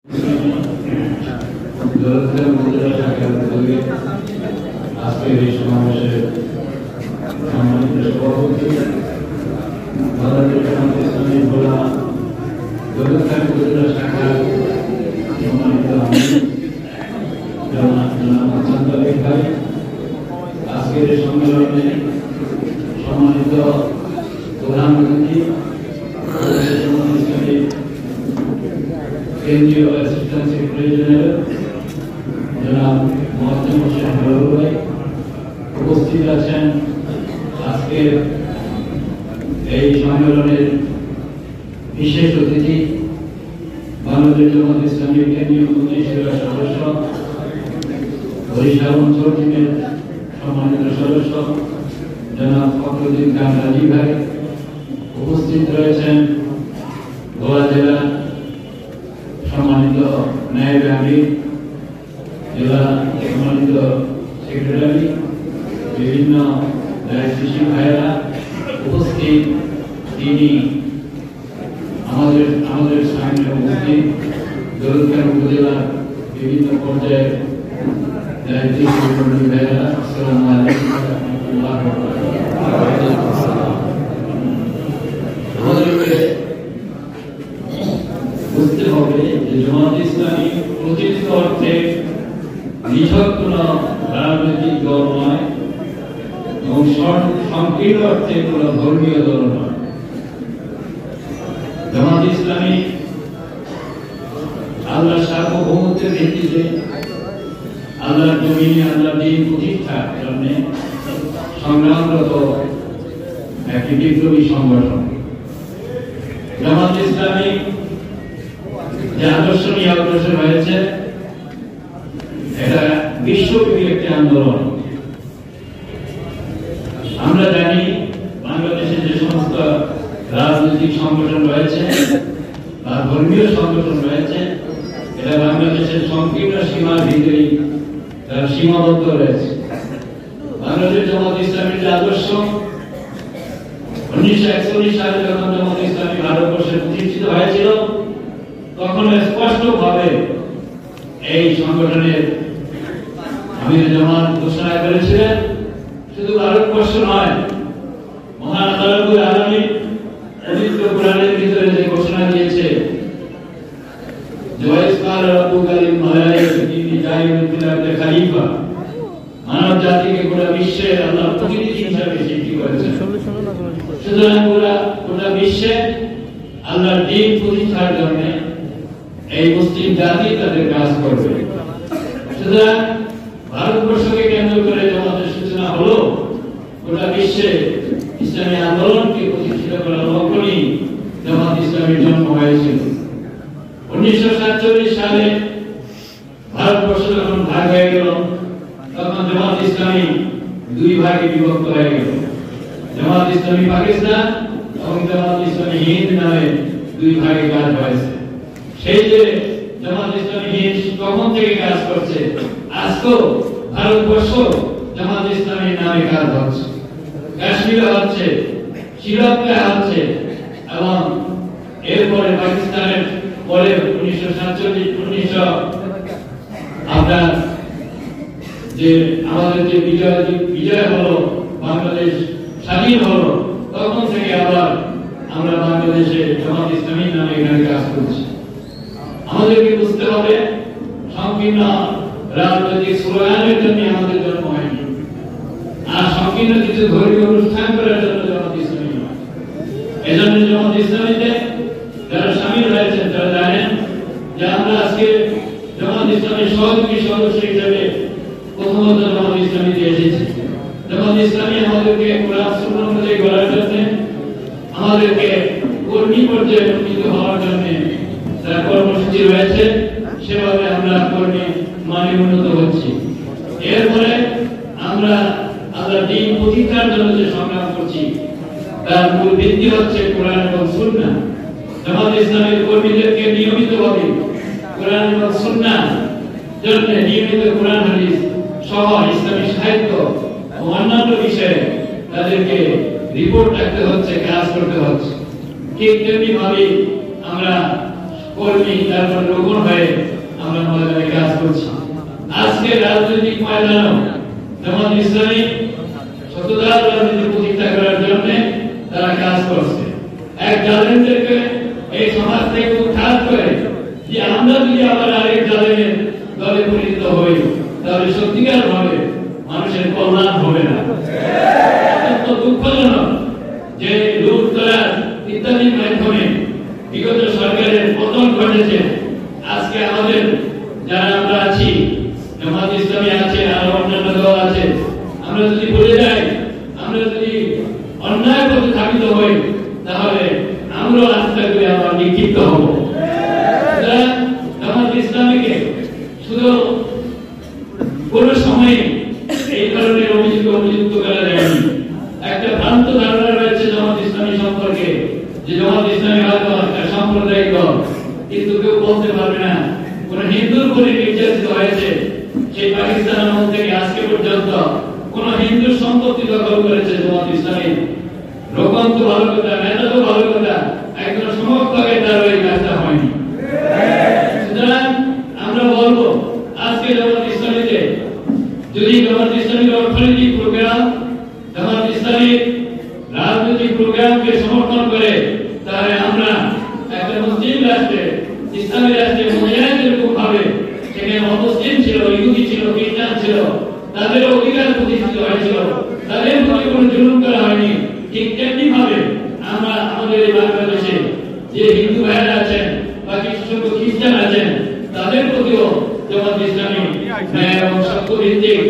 আজকের এই সমাবেশের সম্মানিত সভাপতি বাংলাদেশ জামায়াতে ইসলামী ভোলা দৌলতখান উপজেলা শাখার সম্মানিত আমির জনাব হাসান তাবিব ভাই, আজকের এই সম্মেলনে সম্মানিত প্রধান অতিথি কেন্দ্রীয় অ্যাসিস্ট্যান্ট সেক্রেটারি জেনারেল জনাব মোয়াজ্জেম হোসেন বাবু ভাই, উপস্থিত আছেন আজকের এই সম্মেলনের বিশেষ অতিথি বাংলাদেশ জামায়াতে ইসলামী কেন্দ্রীয় মন্ত্রিসভার সদস্য বরিশাল অঞ্চল টিমের সম্মানিত সদস্য জনাব ফখরুদ্দিন খান রাজি ভাই, উপস্থিত রয়েছেন ভোলা জেলা সম্মানিত নায়েব আমির, জেলা সম্মানিত সেক্রেটারি, বিভিন্ন দায়িত্বশীল ভাইয়েরা উপস্থিত। তিনি আমাদের সামনে উপস্থিত দৌলতখান উপজেলার বিভিন্ন পর্যায়ের দায়িত্বশীল ভাইয়েরা, আসসালামু আলাইকুম ওয়া রাহমাতুল্লাহি ওয়া বারাকাতুহু। আমাদেরকে বুঝতে হবে যে জামায়াতে ইসলামী প্রকৃত অর্থে নিছক কোনো রাজনৈতিক দল নয় এবং সংকীর্ণ অর্থে কোনো ধর্মীয় দল নয়। জামায়াতে ইসলামী আল্লাহর সার্বভৌমত্বের ভিত্তিতে আল্লাহর জমিনে আল্লাহর দ্বীন প্রতিষ্ঠার জন্য সংগ্রামরত একটি বিপ্লবী সংগঠন। জামায়াতে ইসলামী যে আদর্শ নিয়ে অগ্রসর হয়েছে, এটা বিশ্বব্যাপী একটি আন্দোলন। আমরা জানি বাংলাদেশে যে সমস্ত রাজনৈতিক সংগঠন রয়েছে বা ধর্মীয় সংগঠন রয়েছে, এটা বাংলাদেশের সংকীর্ণ সীমার ভিতরেই তারা সীমাবদ্ধ রয়েছে। বাংলাদেশ জামায়াতে ইসলামীর যে আদর্শ 1941 সালে যখন জামায়াতে ইসলামী ভারতবর্ষে প্রতিষ্ঠিত হয়েছিল, তখন স্পষ্টভাবে এই সংগঠনের আমির জামাত ঘোষণা করেছিলেন, শুধু ভারতবর্ষ নয়, মহান আল্লাহুল আলামিন পবিত্র কোরআনের ভিতরে যে ঘোষণা দিয়েছে, জয়স্কার রাব্বুকাল মালাইকাতি ইন্নী জাইলুন ফিল আরদি খলিফা, মানব জাতিকে গোটা বিশ্বে আল্লাহ প্রতিনিধি হিসেবে সৃষ্টি করেছেন। সুতরাং গোটা বিশ্বে আল্লাহর দ্বীন প্রতিষ্ঠার জন্য এই মুসলিম জাতি তাদের কাজ করবে। সুতরাং ভারতবর্ষকে কেন্দ্র করে জামাতের সূচনা হলো, গোটা বিশ্বে ইসলামী আন্দোলনকে প্রতিষ্ঠিত করার লক্ষ্য নিয়ে জামাত ইসলামীর জন্ম হয়েছিল। 1947 সালে ভারতবর্ষ যখন ভাগ হয়ে গেল, তখন জামাত ইসলামী দুই ভাগে বিভক্ত হয়ে গেল। জামাত ইসলামী পাকিস্তান এবং জামাত ইসলামী হিন্দ নামে দুই ভাগে কাজ হয়েছে। সেই যে জামাত ইসলামী হিন্দ তখন থেকে কাজ করছে, আজকেও ভারতবর্ষ জামাত ইসলামী নামে কাজ হচ্ছে, কাশ্মীরে হচ্ছে, শ্রীলঙ্কায় হচ্ছে, এবং এরপরে পাকিস্তানের পরে 1947 আপনার যে আমাদের যে বিজয় হলো, বাংলাদেশ স্বাধীন হলো, তখন থেকে আবার আমরা বাংলাদেশে জামাত ইসলামী নামে এখানে কাজ করছি। আমাদেরকে বুঝতে হবে, সংকীর্ণ রাজনৈতিক স্লোগানের জন্য আমাদের জন্ম হয়নি, আর সংকীর্ণ কিছু ধর্মীয় অনুষ্ঠান করার জন্য জামাত ইসলামী নয়। এজন্য জামাত ইসলামীতে যারা সামিল হয়েছেন তারা জানেন যে আমরা আজকে জামাত ইসলামীর সহযোগী সদস্য হিসেবে প্রথমত জামাত ইসলামীতে এসেছি। জামাত ইসলামী আমাদেরকে কোরআন সুন্নাহ অনুযায়ী গড়ার জন্য, আমাদেরকে কর্মী পর্যায়ে উন্নীত হওয়ার জন্য যারা কর্মসূচি রয়েছে, সেভাবে আমরা কর্মী মানে উন্নত হচ্ছি। এরপরে আমরা আল্লাহর দ্বীন প্রতিষ্ঠার জন্য যে সংগ্রাম করছি, তার মূল ভিত্তি হচ্ছে কোরআন এবং সুন্নাহ। জামাত ইসলামের কর্মীদেরকে নিয়মিতভাবে কোরআন এবং সুন্নাহ জন্য নিয়মিত কোরআন হাদিস সহ ইসলামী সাহিত্য ও অন্যান্য বিষয়ে তাদেরকে রিপোর্ট রাখতে হচ্ছে, কাজ করতে হচ্ছে। ঠিক তেমনি ভাবে আমরা কর্মী তারপর লোগন হয়ে ময়দানে জামাত ইসলামী সততার রাজনীতি প্রতিষ্ঠা করার জন্য তারা কাজ করছে। এক জালেমদেরকে এই সমাজ থেকে উৎখাত করে যে আমরা যদি আবার আরেক জালেমের দলে পরিণত হই তাহলে সত্যিকার ভাবে মানুষের কল্যাণ হবে না। অত্যন্ত দুঃখজনক যে লুটতরাজ ইত্যাদির মাধ্যমে বিগত সরকারের পতন ঘটেছে। আজকে আমাদের যারা আমরা আছি, জামাত ইসলামী আছে, আরো অন্যান্য দল আছে, আমরা যদি ভুলে যাই, আমরা যদি অন্যায় পথে ধাবিত হই, তাহলে আমরা আস্থা করে আবার নিক্ষিপ্ত হব। জামাত ইসলামীকে শুধু কোন সময় এই ধরনের অভিযুক্ত করা যায়নি। একটা ভ্রান্ত ধারণা রয়েছে জামাত ইসলামী সম্পর্কে যে জামাত ইসলামী হয়তো একটা সাম্প্রদায়িক দল, কিন্তু কেউ বলতে পারবে না কোন হিন্দুর উপরে নির্যাতিত হয়েছে সেই পাকিস্তান আমল থেকে আজকে পর্যন্ত কোন হিন্দুর সম্পত্তি দখল করেছে জামাত ইসলামী। রোকন তো ভালো কথা, নেতা তো ভালো কথা, একজন সমর্থকের দ্বারা এই কাজটা হয়নি। সুতরাং আমরা বলবো আজকে জামাত ইসলামীতে যদি জামাত ইসলামীর অর্থনৈতিক প্রোগ্রাম, জামাত ইসলামীর রাজনৈতিক প্রোগ্রামকে সমর্থন করে, তাহলে আমরা একটা মুসলিম রাষ্ট্রে, ইসলামী রাষ্ট্রে মহিলারা যেরকম ভাবে সেখানে অমুসলিম ছিল, ইহুদি ছিল, খ্রিস্টান ছিল, তাদের অধিকার প্রতিষ্ঠিত হয়েছিল, তাদের প্রতি কোনো জুলুম করা হয়নি। ঠিক তেমনি ভাবে আমরা আমাদের এই বাংলাদেশে যে হিন্দু ভাইয়েরা আছেন বা কিছু সংখ্যক খ্রিস্টান আছেন, তাদের প্রতিও জামাত ইসলামী ন্যায় এবং সত্যভিত্তিক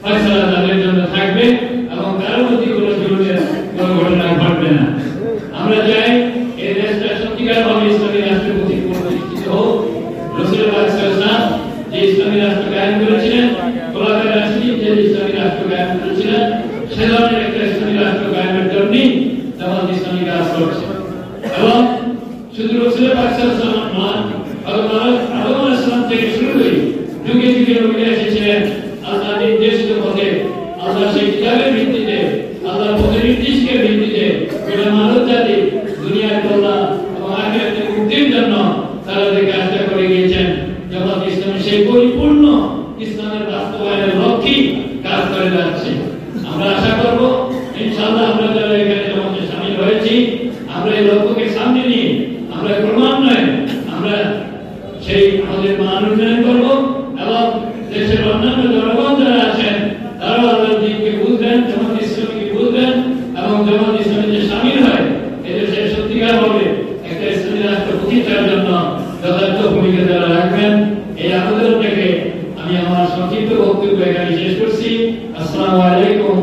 ফয়সালা তাদের জন্য থাকবে এবং কারোর প্রতি কোনো জুলুমের কোনো ঘটনা ঘটবে না। আমরা চাই এই দেশটা সত্যিকার ভাবে ইসলামী রাষ্ট্রের প্রতি প্রতিষ্ঠিত হোক। রাসূল পাক সাল্লাল্লাহু আলাইহি ওয়াসাল্লাম যে ইসলামী রাষ্ট্র কায়েম করেছিলেন, খোলাফায়ে রাশিদিন যে ইসলামী রাষ্ট্র কায়েম করেছিলেন, সে ধরনের একটা ইসলামী রাষ্ট্র কায়েমের জন্যই জামাত ইসলামী কাজ করছে। এবং শুধু রাসূল পাক সাল্লাল্লাহু আলাইহি ওয়াসাল্লাম নয়, আদম আলাইহিস সালাম থেকে শুরু করে যুগে যুগে নবীরা এসেছিলেন আল্লাহর নির্দেশিত পথে, আল্লাহর সেই কিতাবের ভিত্তিতে, আল্লাহর পথের নির্দেশের ভিত্তিতে গোটা মানব জাতি দুনিয়ার কল্যাণ এবং আখিরাতের মুক্তির জন্য তারা যে কাজটা করে গিয়েছেন। জামাত ইসলামী সেই পরিপূর্ণ ইসলামের বাস্তবায়নের লক্ষ্যে কাজ করে যাচ্ছে। আমরা আশা করব ইনশাআল্লাহ আমরা যারা এখানে জামাতে শামিল হয়েছি, আমরা এই লক্ষ্যকে সামনে নিয়ে আমরা ক্রমান্বয়ে আমরা সেই আমাদের মান উন্নয়ন করব এবং দেশের অন্যান্য জনগণ যারা আছেন তারাও আল্লাহর দ্বীনকে বুঝবেন, জামাত ইসলামীকে বুঝবেন এবং জামাত ইসলামীতে শামিল হয় এদেশের সত্যিকার ভাবে একটা ইসলামী রাষ্ট্র প্রতিষ্ঠার জন্য যথার্থ ভূমিকা যারা রাখবেন। এই আবেদন থেকে আমি আমার সংক্ষিপ্ত বক্তব্য এখানে শেষ করছি। আসসালামু আলাইকুম।